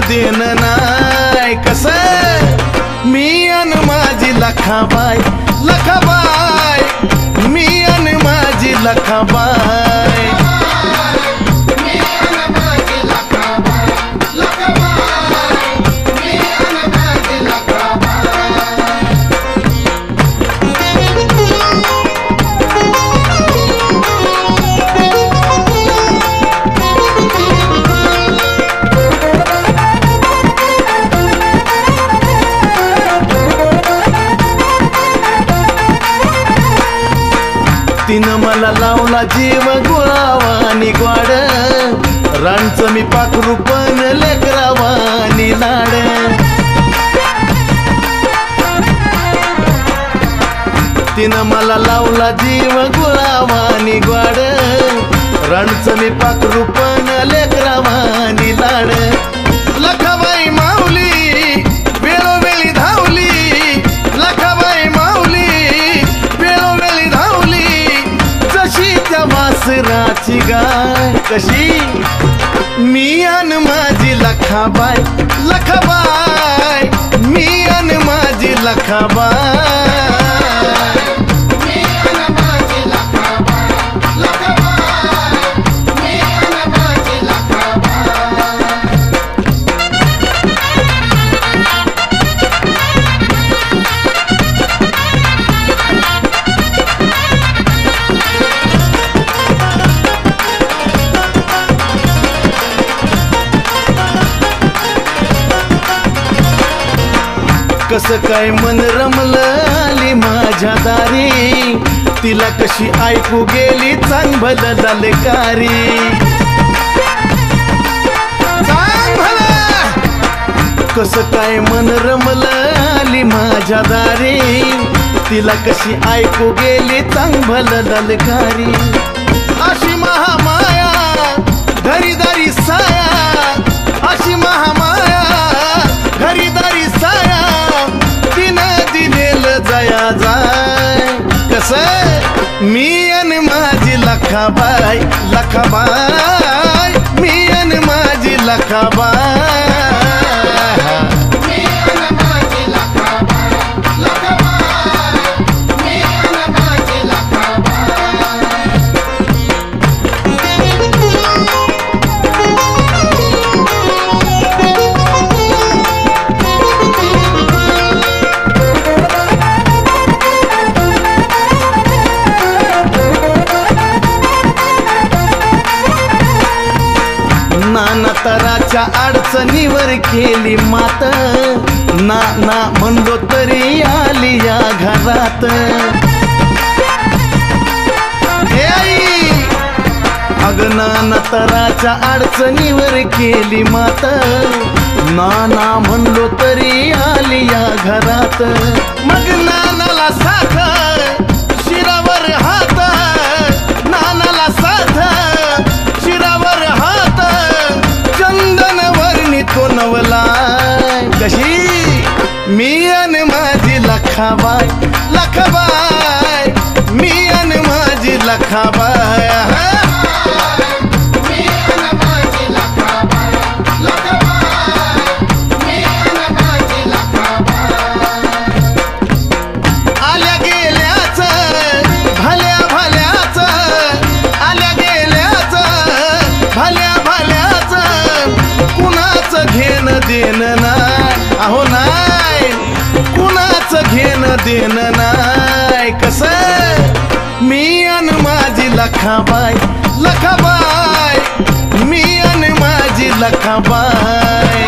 then नाय कसं मी अन माझी लखाबाई लखाबाई मी अन माझी लखाबाई तिनं मला लावला जीव गुळावानी ग्वाड रांचं मी पाखरू पण लेकरावानी लाड तिनं मला लावला जीव गुळावानी ग्वाड रांचं मी पाखरू पण लेकरावानी लाड लखाबाई माऊली वेळोवेळी धावली लखाबाई माऊली वेळोवेळी धावली जशी त्या वासराची गाय कशी मी अन माझी लखाबाई लखाबाई मी अन माझी लखाबाई कसं काय मन रमलं आली माझ्या दारी तिला कशी ऐकू गेली चांग भल दलकारी कसं काय मन रमलं आली माझ्या दारी तिला कशी ऐकू गेली चांग भल दलकारी अशी महामाया घरीदारी साया अशी महामाया घरीदारी साया जया जाय कसं मी अन माझी लखाबाई लखाबाई मी अन माझी लखाबाई नाना तराच्या अडचणीवर केली मात ना ना म्हणलो तरी आली या घरात हे आई अग नाना तराच्या अडचणीवर केली मात ना ना म्हणलो तरी आली या घरात मग नानाला साथ शिरावर हात नानाला साथ शिरावर हात चंदन वर्णी तो नवलाय कशी मी अन माझी लखाबाई लखाबाई मी अन माझी लखाबाई आल्या गेल्याच भल्या भल्याच आल्या गेल्याच भल्या भल्याच कुणाचं घेण देन नाय अहो नाय कुणाचं घेण देन नाय कसं मी अन माझी लखाबाई लखाबाई मी अन माझी लखाबाई